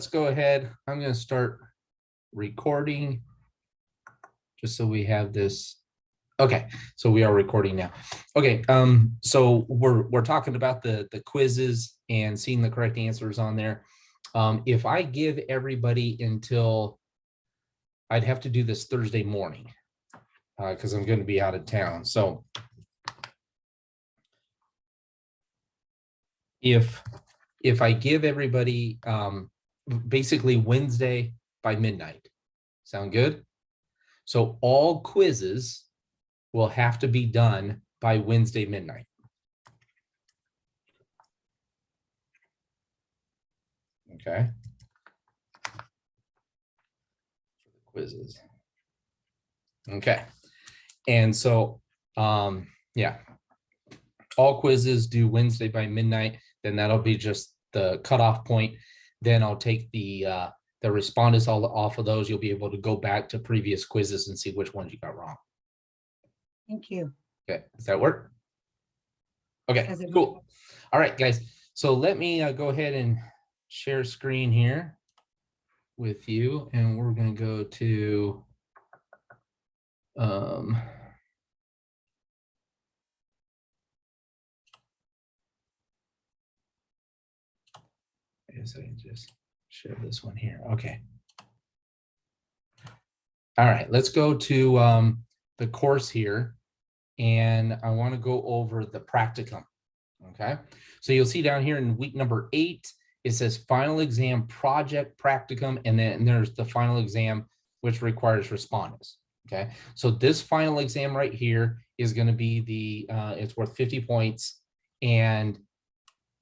go ahead. I'm going to start recording just so we have this. Okay, so we are recording now. Okay, so we're talking about the quizzes and seeing the correct answers on there. If I give everybody until, I'd have to do this Thursday morning because I'm going to be out of town. So if I give everybody basically Wednesday by midnight, sound good? So all quizzes will have to be done by Wednesday midnight. Okay. Quizzes. Okay. And so, yeah, all quizzes due Wednesday by midnight. Then that'll be just the cutoff point. Then I'll take the respondents all off of those. You'll be able to go back to previous quizzes and see which ones you got wrong. Thank you. Okay, does that work? Okay, cool. All right, guys. So let me go ahead and share screen here with you, and we're going to go to I guess I can just share this one here. Okay. All right, let's go to the course here, and I want to go over the practicum. Okay, so you'll see down here in week number 8, it says final exam project practicum, and then there's the final exam, which requires respondents. Okay, so this final exam right here is going to be the it's worth 50 points, and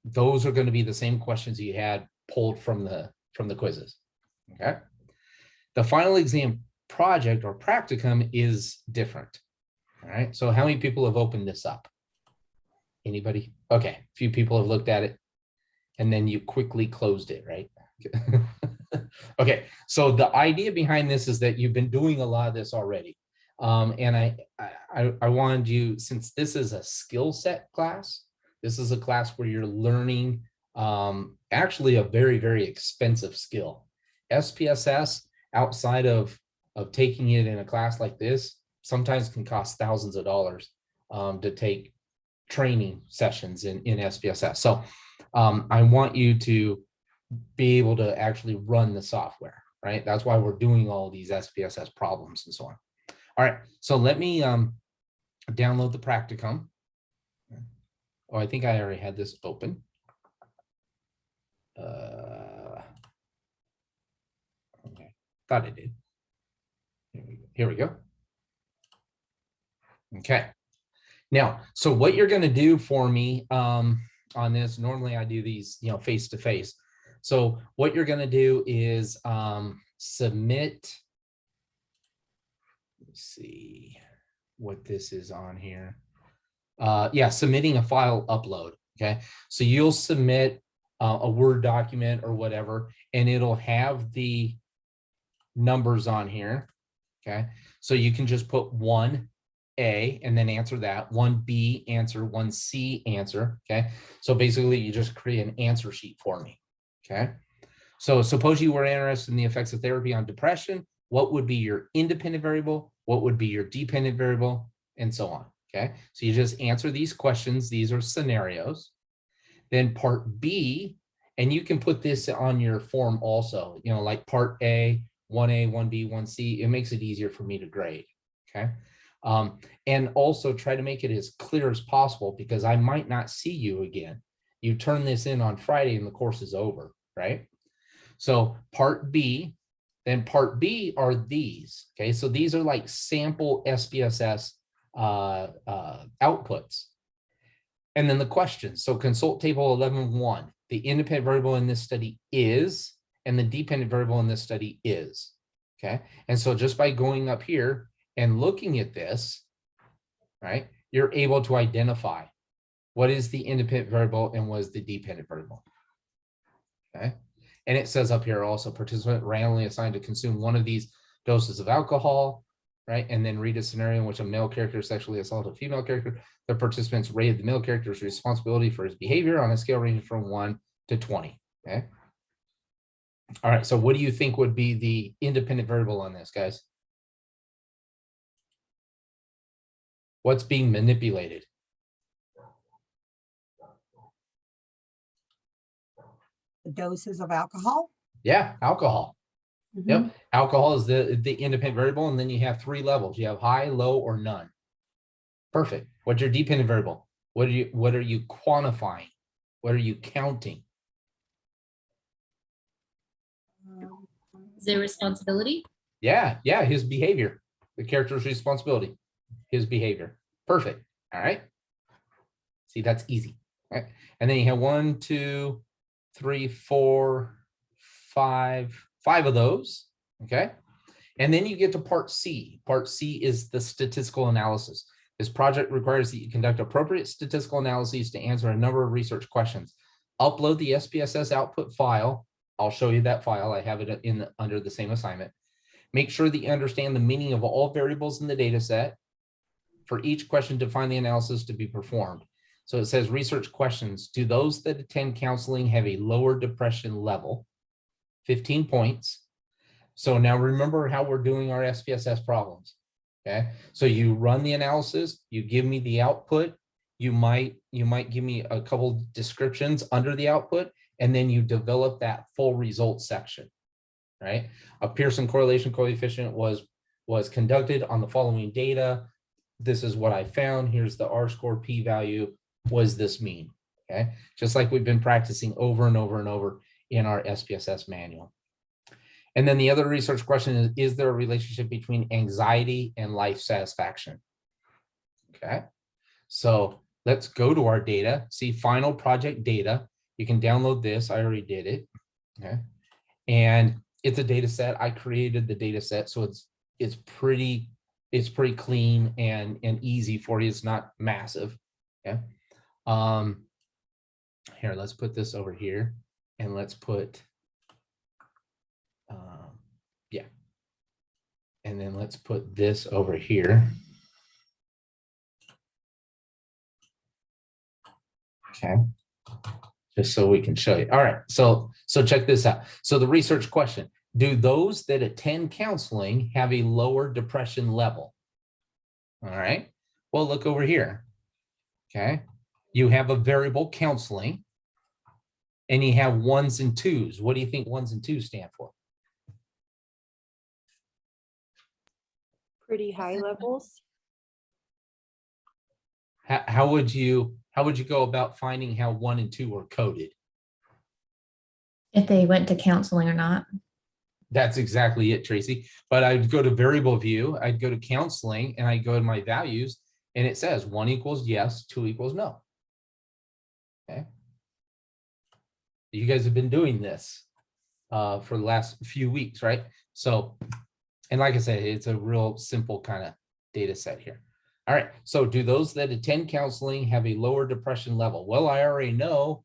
those are going to be the same questions you had pulled from the quizzes. Okay, the final exam project or practicum is different. All right, so how many people have opened this up? Anybody? Okay, a few people have looked at it, and then you quickly closed it, right? Okay, so the idea behind this is that you've been doing a lot of this already. And I wanted you, since this is a skill set class, this is a class where you're learning actually a very, very expensive skill. SPSS, outside of taking it in a class like this, sometimes can cost thousands of dollars to take training sessions in SPSS. So I want you to be able to actually run the software, right? That's why we're doing all these SPSS problems and so on. All right, so let me download the practicum. Oh, I think I already had this open. Okay, thought I did. Here we go. Okay. Now, so what you're going to do for me on this, normally I do these, face to face. So what you're going to do is submit. Let's see what this is on here. Yeah, submitting a file upload. Okay, so you'll submit a Word document or whatever, and it'll have the numbers on here. Okay, so you can just put 1A and then answer that, 1B answer, 1C answer. Okay, so basically you just create an answer sheet for me. Okay, so suppose you were interested in the effects of therapy on depression. What would be your independent variable? What would be your dependent variable? And so on. Okay, so you just answer these questions. These are scenarios. Then part B, and you can put this on your form also, like part A, 1A, 1B, 1C. It makes it easier for me to grade. Okay, and also try to make it as clear as possible, because I might not see you again. You turn this in on Friday and the course is over, right? So part B, then part B are these. Okay, so these are like sample SPSS outputs. And then the questions. So consult table 11.1. The independent variable in this study is, and the dependent variable in this study is. Okay, and so just by going up here and looking at this, right, you're able to identify what is the independent variable and what is the dependent variable. Okay, and it says up here also, participant randomly assigned to consume one of these doses of alcohol, right? And then read a scenario in which a male character sexually assaulted a female character. The participants rated the male character's responsibility for his behavior on a scale ranging from 1 to 20. Okay. All right, so what do you think would be the independent variable on this, guys? What's being manipulated? The doses of alcohol. Yeah, alcohol. Mhm. Yep, alcohol is the independent variable, and then you have 3 levels. You have high, low, or none. Perfect. What's your dependent variable? What are you quantifying? What are you counting? Is there responsibility? Yeah, his behavior, the character's responsibility, his behavior. Perfect. All right. See, that's easy. All right. And then you have 1, 2, 3, 4, 5 of those. Okay. And then you get to part C. Part C is the statistical analysis. This project requires that you conduct appropriate statistical analyses to answer a number of research questions. Upload the SPSS output file. I'll show you that file. I have it under the same assignment. Make sure that you understand the meaning of all variables in the data set. For each question, define the analysis to be performed. So it says research questions. Do those that attend counseling have a lower depression level? 15 points. So now remember how we're doing our SPSS problems. Okay, so you run the analysis, you give me the output, you might give me a couple descriptions under the output, and then you develop that full result section. Right? A Pearson correlation coefficient was conducted on the following data. This is what I found. Here's the R-score p-value. Was this mean? Okay, just like we've been practicing over and over and over in our SPSS manual. And then the other research question is there a relationship between anxiety and life satisfaction? Okay, so let's go to our data, see final project data. You can download this. I already did it. Okay, and it's a data set. I created the data set, so it's pretty clean and easy for you. It's not massive. Okay, here, let's put this over here, and let's put yeah, and then let's put this over here. Okay, just so we can show you. All right, so check this out. So the research question: do those that attend counseling have a lower depression level? All right, well, look over here. Okay, you have a variable counseling, and you have 1s and 2s. What do you think 1s and 2s stand for? Pretty high levels. How would you go about finding how 1 and 2 were coded? If they went to counseling or not. That's exactly it, Tracy. But I'd go to variable view, I'd go to counseling, and I'd go to my values, and it says 1 equals yes, 2 equals no. Okay. You guys have been doing this for the last few weeks, right? So, and like I said, it's a real simple kind of data set here. All right, so do those that attend counseling have a lower depression level? Well, I already know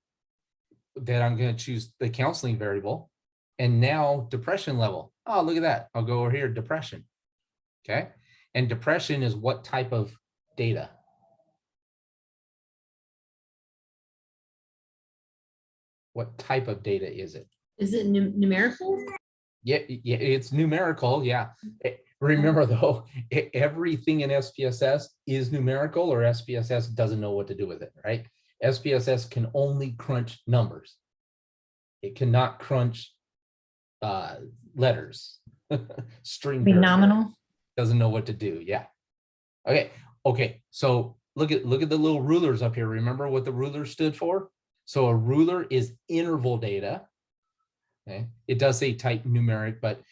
that I'm going to choose the counseling variable. And now depression level. Oh, look at that. I'll go over here, depression. Okay. And depression is what type of data? What type of data is it? Is it numerical? Yeah, it's numerical. Yeah. Remember though, everything in SPSS is numerical, or SPSS doesn't know what to do with it, right? SPSS can only crunch numbers. It cannot crunch letters. String Be nominal. doesn't know what to do. Yeah. Okay, so look at the little rulers up here. Remember what the ruler stood for? So a ruler is interval data. Okay, it does say type numeric, but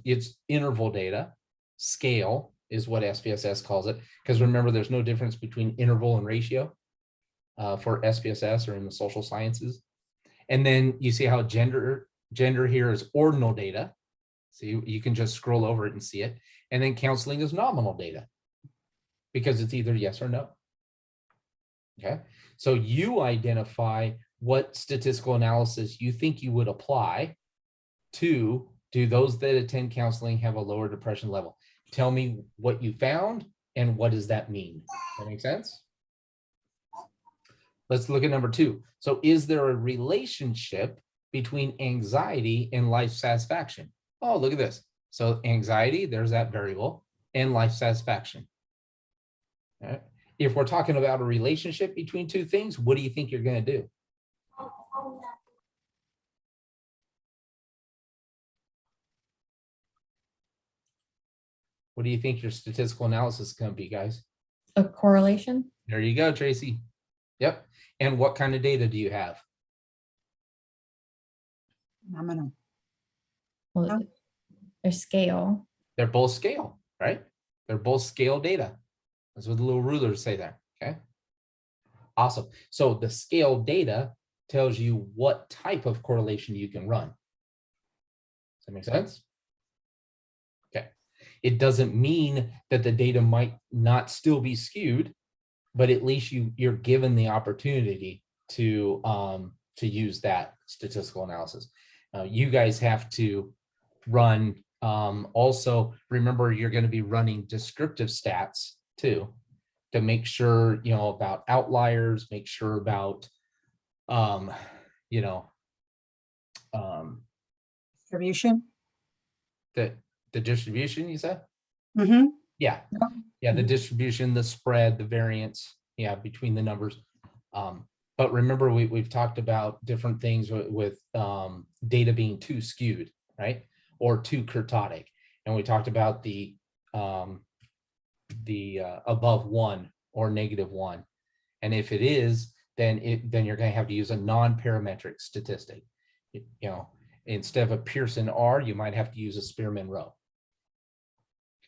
it's interval data. Scale is what SPSS calls it, because remember there's no difference between interval and ratio for SPSS or in the social sciences. And then you see how gender here is ordinal data. So you can just scroll over it and see it. And then counseling is nominal data because it's either yes or no. Okay, so you identify what statistical analysis you think you would apply to do those that attend counseling have a lower depression level. Tell me what you found and what does that mean? That make sense? Let's look at number 2. So is there a relationship between anxiety and life satisfaction? Oh, look at this. So anxiety, there's that variable, and life satisfaction. All right. If we're talking about a relationship between two things, what do you think you're going to do? What do you think your statistical analysis is going to be, guys? A correlation? There you go, Tracy. Yep. And what kind of data do you have? Nominal. Well, Oh. their scale. They're both scale, right? They're both scale data. That's what the little rulers say there. Okay. Awesome. So the scale data tells you what type of correlation you can run. Does that make sense? Okay. It doesn't mean that the data might not still be skewed, but at least you're given the opportunity to use that statistical analysis. You guys have to run. Also, remember, you're going to be running descriptive stats too, to make sure, about outliers, make sure about, Distribution. the distribution, you said? Mm-hmm. Yeah. Yeah, the distribution, the spread, the variance, yeah, between the numbers. But remember, we've talked about different things with data being too skewed, right? Or too kurtotic. And we talked about the above 1 or -1. And if it is, then you're going to have to use a non-parametric statistic. Instead of a Pearson R, you might have to use a Spearman Rho.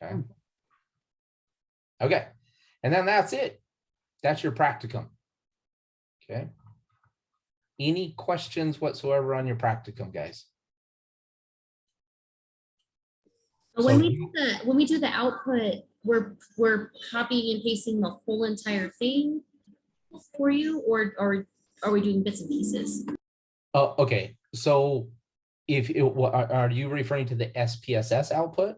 Okay. Okay. And then that's it. That's your practicum. Okay. Any questions whatsoever on your practicum, guys? But when we do the output, we're copying and pasting the whole entire thing for you, or are we doing bits and pieces? Oh, okay. So are you referring to the SPSS output?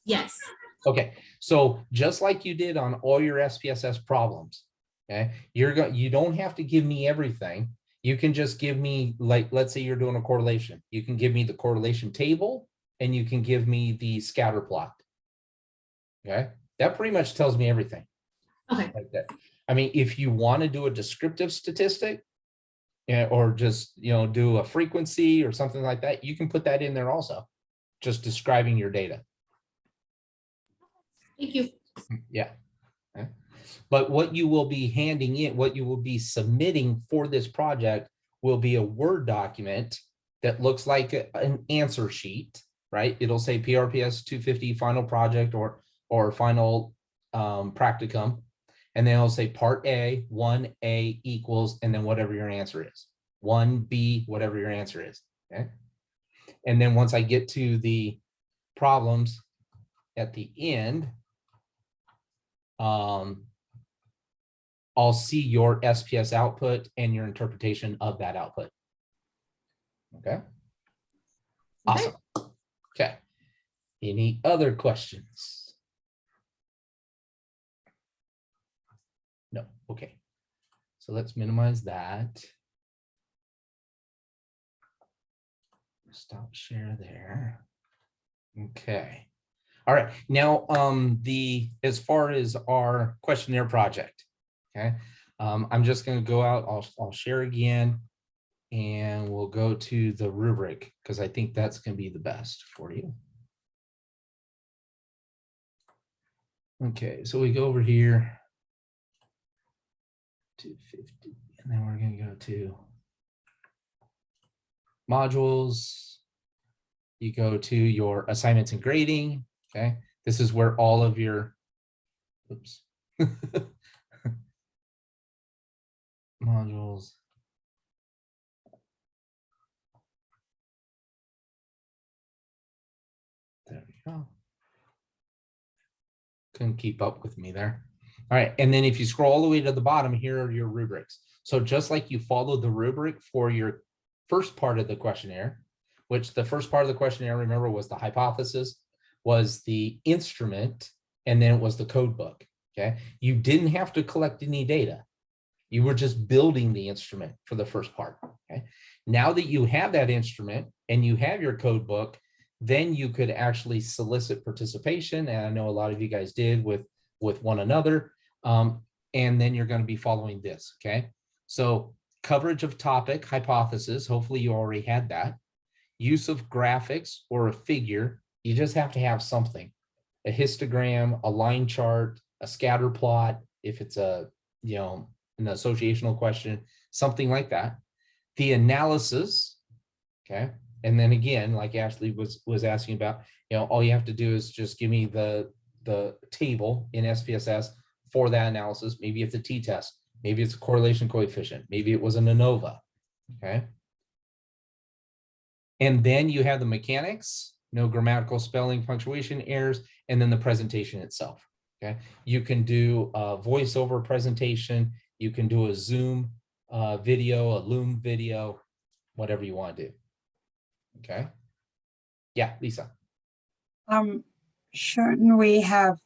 Yes. Okay. So just like you did on all your SPSS problems, okay, you don't have to give me everything. You can just give me, like, let's say you're doing a correlation. You can give me the correlation table and you can give me the scatter plot. Okay. That pretty much tells me everything. Okay. Like that. I mean, if you want to do a descriptive statistic, or just, do a frequency or something like that, you can put that in there also, just describing your data. Thank you. Yeah. Okay. But what you will be handing in, what you will be submitting for this project will be a Word document that looks like an answer sheet, right? It'll say PRPS 250 final project or final practicum. And then it'll say part A, 1A equals, and then whatever your answer is. 1B, whatever your answer is. Okay. And then once I get to the problems at the end, I'll see your SPS output and your interpretation of that output. Okay. Awesome. Okay. Any other questions? No. Okay. So let's minimize that. Stop share there. Okay. All right. Now, as far as our questionnaire project, okay, I'm just going to go out. I'll share again, and we'll go to the rubric because I think that's going to be the best for you. Okay, so we go over here. 250, and then we're going to go to modules. You go to your assignments and grading. Okay, this is where all of your modules. There we go. Couldn't keep up with me there. All right, and then if you scroll all the way to the bottom, here are your rubrics. So just like you followed the rubric for your first part of the questionnaire, which the first part of the questionnaire, remember, was the hypothesis, was the instrument, and then it was the code book. Okay, you didn't have to collect any data. You were just building the instrument for the first part. Okay. Now that you have that instrument and you have your code book, then you could actually solicit participation. And I know a lot of you guys did with one another. And then you're going to be following this. Okay. So coverage of topic, hypothesis, hopefully you already had that. Use of graphics or a figure, you just have to have something. A histogram, a line chart, a scatter plot, if it's a, you know, an associational question, something like that. The analysis, okay. And then again, like Ashley was asking about, you know, all you have to do is just give me the table in SPSS for that analysis. Maybe it's a t-test, maybe it's a correlation coefficient, maybe it was an ANOVA, okay. And then you have the mechanics, no grammatical, spelling, punctuation errors, and then the presentation itself, okay. You can do a voiceover presentation, you can do a Zoom video, a Loom video, whatever you want to do, okay. Yeah, Lisa. Shouldn't we have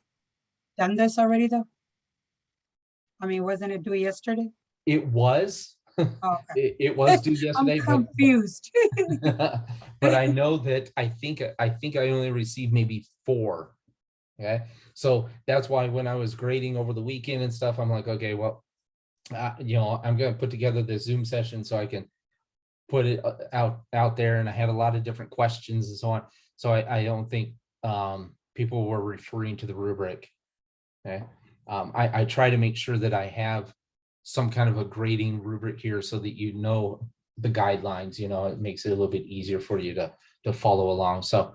done this already though? I mean, wasn't it due yesterday? It was, Oh, okay. it was due I'm yesterday, confused. but I know that I think I only received maybe 4. Okay, so that's why when I was grading over the weekend and stuff, I'm like, okay, well, you know, I'm going to put together the Zoom session so I can put it out there. And I had a lot of different questions and so on. So I don't think people were referring to the rubric. Okay, I try to make sure that I have some kind of a grading rubric here so that you know the guidelines. You know, it makes it a little bit easier for you to follow along. So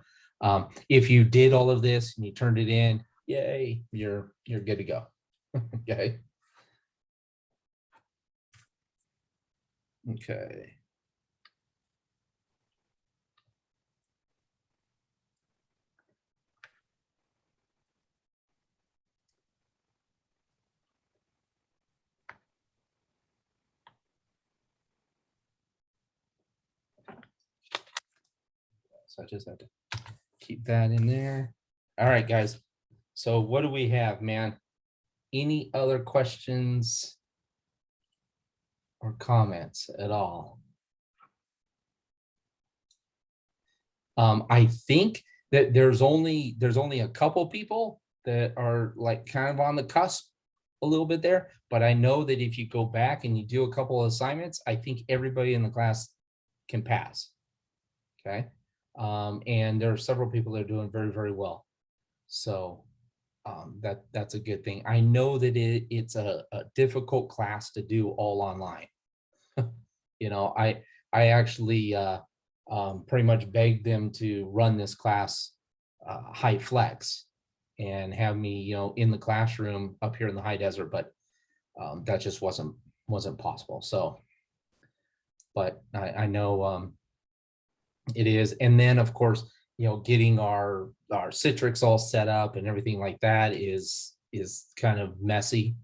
if you did all of this and you turned it in, yay, you're good to go. Okay. Okay. So I just have to keep that in there. All right, guys. So what do we have, man? Any other questions or comments at all? I think that there's only a couple people that are like kind of on the cusp a little bit there, but I know that if you go back and you do a couple of assignments, I think everybody in the class can pass. Okay. And there are several people that are doing very, very well. So that's a good thing. I know that it's a difficult class to do all online. You know, I actually pretty much begged them to run this class high flex and have me, you know, in the classroom up here in the high desert, but that just wasn't possible. So, but I know it is. And then of course, you know, getting our Citrix all set up and everything like that is kind of messy.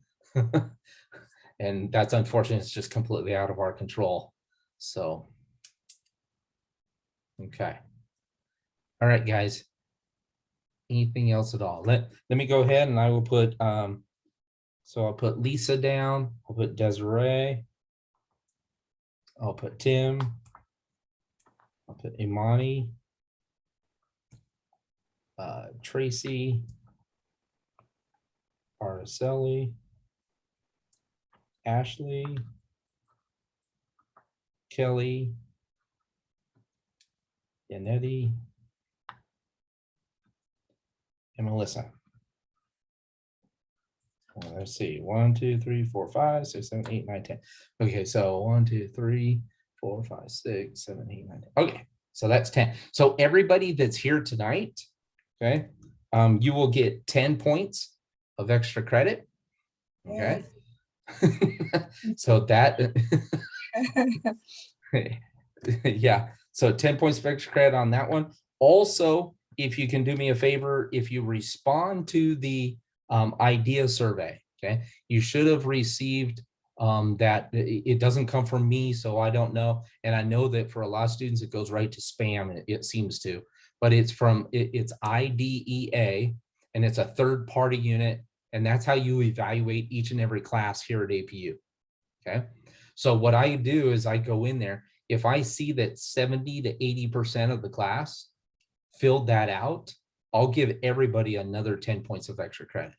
And that's unfortunate. It's just completely out of our control. So, okay. All right, guys. Anything else at all? Let me go ahead and I will put, so I'll put Lisa down. I'll put Desiree. I'll put Tim. I'll put Imani. Tracy. Araceli. Ashley. Kelly. Yanetti. And Melissa. Well, let's see. 1, 2, 3, 4, 5, 6, 7, 8, 9, 10. Okay, so 1, 2, 3, 4, 5, 6, 7, 8, 9, 10. Okay, so that's 10. So everybody that's here tonight, okay, you will get 10 points of extra credit. Okay. So that yeah, so 10 points of extra credit on that one. Also, if you can do me a favor, if you respond to the idea survey, okay, you should have received that. It doesn't come from me, so I don't know. And I know that for a lot of students, it goes right to spam, it seems to, but it's from, it's IDEA, and it's a third-party unit, and that's how you evaluate each and every class here at APU. Okay. So what I do is I go in there. If I see that 70 to 80% of the class filled that out, I'll give everybody another 10 points of extra credit.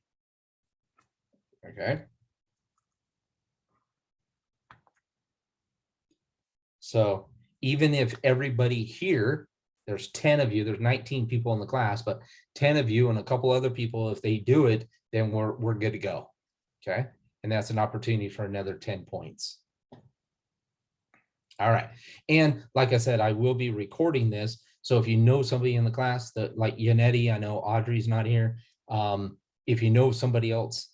Okay. So even if everybody here, there's 10 of you, there's 19 people in the class, but 10 of you and a couple other people, if they do it, then we're good to go. Okay. And that's an opportunity for another 10 points. All right. And like I said, I will be recording this. So if you know somebody in the class that like Yannetti, I know Audrey's not here. If you know somebody else,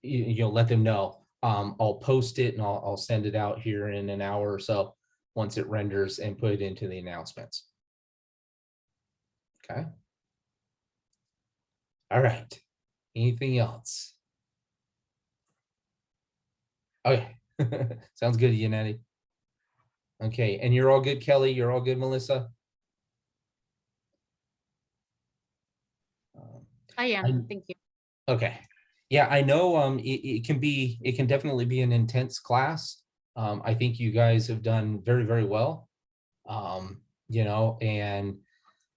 you'll let them know. I'll post it and I'll send it out here in an hour or so once it renders and put it into the announcements. Okay. All right. Anything else? Okay. Sounds good, Yannetti. Okay. And you're all good, Kelly? You're all good, Melissa? I am, thank you. Okay. Yeah, I know it can definitely be an intense class. I think you guys have done very, very well. You know, and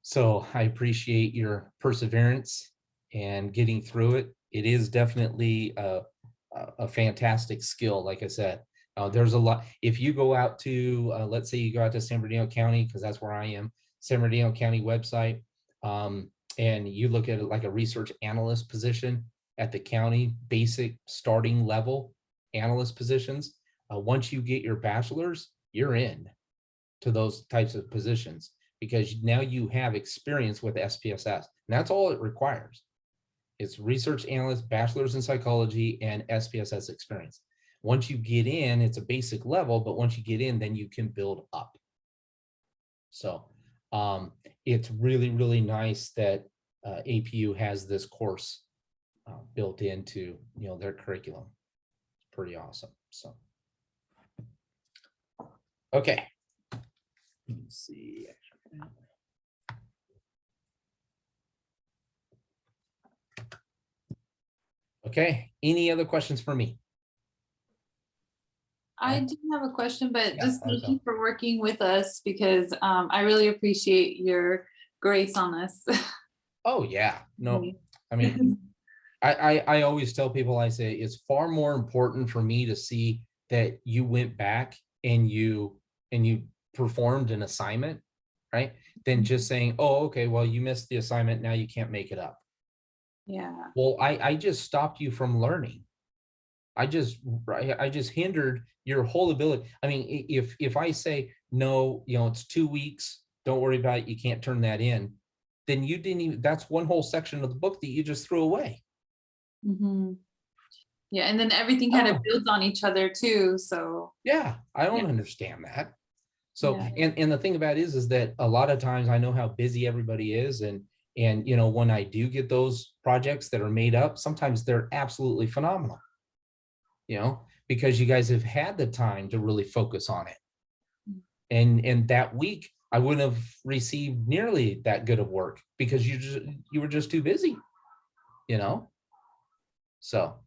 so I appreciate your perseverance and getting through it. It is definitely a fantastic skill. Like I said, there's a lot. If you go out to, let's say you go out to San Bernardino County, because that's where I am, San Bernardino County website, and you look at it like a research analyst position at the county basic starting level analyst positions. Once you get your bachelor's, you're in to those types of positions because now you have experience with SPSS. And that's all it requires. It's research analyst, bachelor's in psychology, and SPSS experience. Once you get in, it's a basic level, but once you get in, then you can build up. So it's really, really nice that APU has this course built into, you know, their curriculum. It's pretty awesome. So, okay. Let's see. Okay. Any other questions for me? I do have a question, but Yeah, just thank so. you for working with us because I really appreciate your grace on us. Oh yeah. No, I mean, I always tell people, I say it's far more important for me to see that you went back and you performed an assignment, right? Than just saying, oh, okay, well, you missed the assignment, now you can't make it up. Yeah. Well, I just stopped you from learning. I just hindered your whole ability. I mean, if I say, no, you know, it's 2 weeks, don't worry about it, you can't turn that in, then you didn't even, that's one whole section of the book that you just threw away. Mhm. Yeah, and then everything kind Oh. of builds on each other too. So Yeah, I don't Yeah. understand that. So, Yeah. and the thing about it is that a lot of times I know how busy everybody is, and you know, when I do get those projects that are made up, sometimes they're absolutely phenomenal. You know, because you guys have had the time to really focus on it. And that week I wouldn't have received nearly that good of work because you were just too busy, you know? So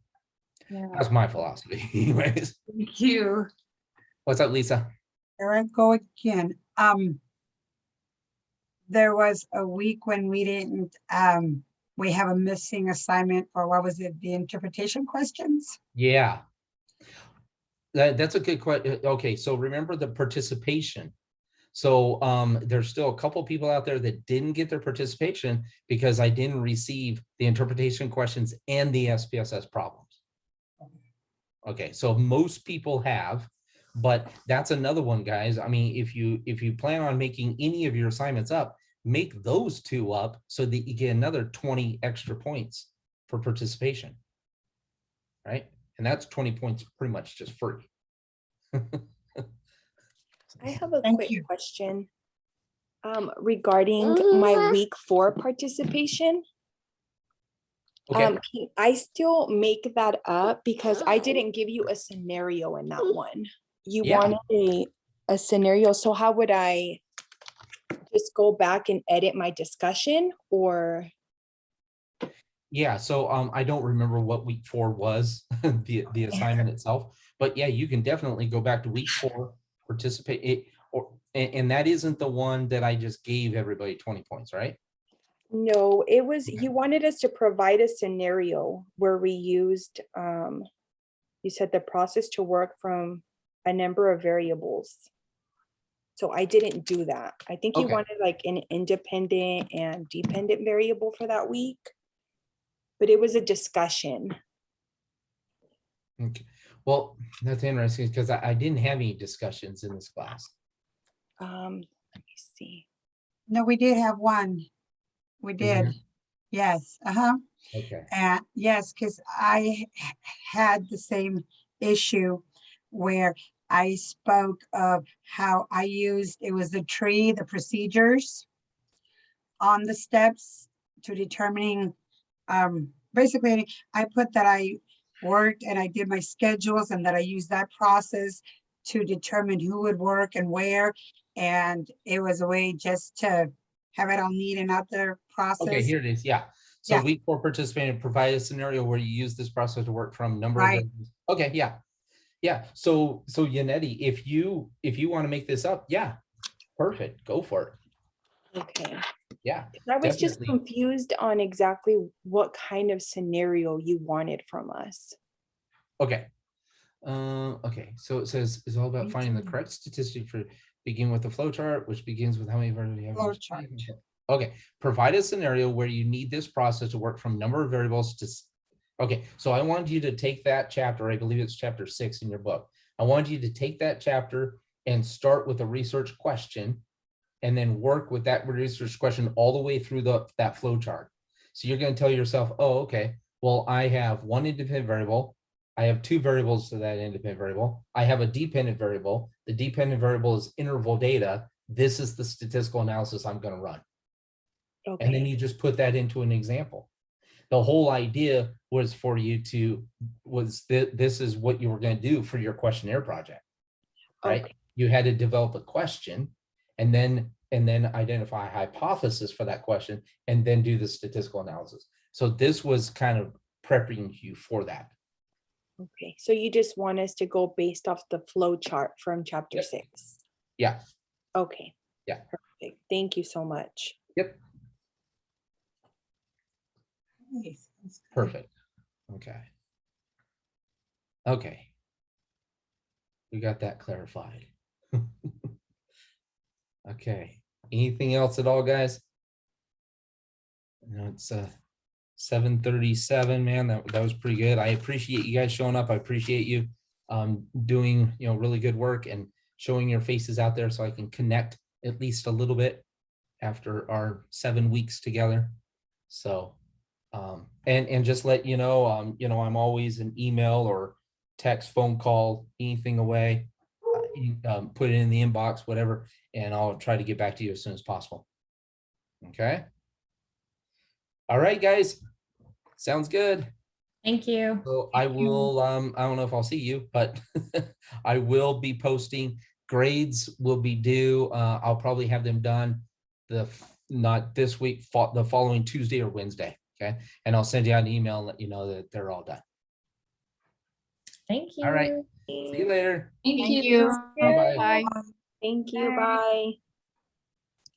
Yeah. that's my philosophy. Anyways, Thank you. what's up, Lisa? There I go again. There was a week when we didn't, we have a missing assignment for, what was it, the interpretation questions? Yeah. That's a good question. Okay, so remember the participation. So there's still a couple people out there that didn't get their participation because I didn't receive the interpretation questions and the SPSS problems. Okay, so most people have, but that's another one, guys. I mean, if you plan on making any of your assignments up, make those two up so that you get another 20 extra points for participation, right? And that's 20 points pretty much just free. I have a Thank quick you. question regarding my week 4 participation. Okay. Can I still make that up because I didn't give you a scenario in that one. You Yeah. wanted a scenario, so how would I just go back and edit my discussion or? Yeah, so I don't remember what week 4 was, the assignment itself, but yeah, you can definitely go back to week 4, participate it, and that isn't the one that I just gave everybody 20 points, right? No, it was, Okay. you wanted us to provide a scenario where we used, you said the process to work from a number of variables. So I didn't do that. I think you Okay. wanted like an independent and dependent variable for that week. But it was a discussion. Okay. Well, that's interesting because I didn't have any discussions in this class. Let me see. No, we did have one. We Did we did. have- Yes, Okay. and yes, because I had the same issue where I spoke of how I used, it was the tree, the procedures on the steps to determining, basically, I put that I worked and I did my schedules and that I used that process to determine who would work and where. And it was a way just to have it all neat and out there process. Okay, here it is. Yeah. So Yeah. week 4 participating, provide a scenario where you use this process to work from number of Right. variables. Okay, yeah. Yeah. So Yannetti, if you want to make this up, yeah, perfect. Go for it. Okay. Yeah. I was just definitely. confused on exactly what kind of scenario you wanted from us. Okay. Okay. So it says it's all about finding the correct statistic for begin with the flow chart, which begins with how many variables you have. in Flow each chart. week. Okay. Provide a scenario where you need this process to work from number of variables to. Okay. So I want you to take that chapter. I believe it's chapter 6 in your book. I want you to take that chapter and start with a research question, and then work with that research question all the way through that flow chart. So you're going to tell yourself, oh, okay, well, I have one independent variable. I have 2 variables to that independent variable. I have a dependent variable. The dependent variable is interval data. This is the statistical analysis I'm going to run. And then Okay. you just put that into an example. The whole idea was for you to, this is what you were going to do for your questionnaire project, right? Okay. You had to develop a question and then identify a hypothesis for that question and then do the statistical analysis. So this was kind of prepping you for that. Okay. So you just want us to go based off the flow chart from chapter Yep. 6. Yeah. Okay. Yeah. Perfect. Thank you so much. Yep. Nice. Perfect. Okay. Okay. We got that clarified. Okay. Anything else at all, guys? No, it's 7:37, man. That was pretty good. I appreciate you guys showing up. I appreciate you doing, really good work and showing your faces out there so I can connect at least a little bit after our 7 weeks together. So and just let you know, I'm always an email or text, phone call, anything away. Put it in the inbox, whatever, and I'll try to get back to you as soon as possible. Okay. All right, guys. Sounds good. Thank you. So I will, I don't know if I'll see you, but I will be posting. Grades will be due. I'll probably have them done not this week, the following Tuesday or Wednesday. Okay. And I'll send you out an email and let you know that they're all done. Thank you. All right. See you later. Thank Thank you. you. Bye-bye. Bye. Thank you. Bye. Bye.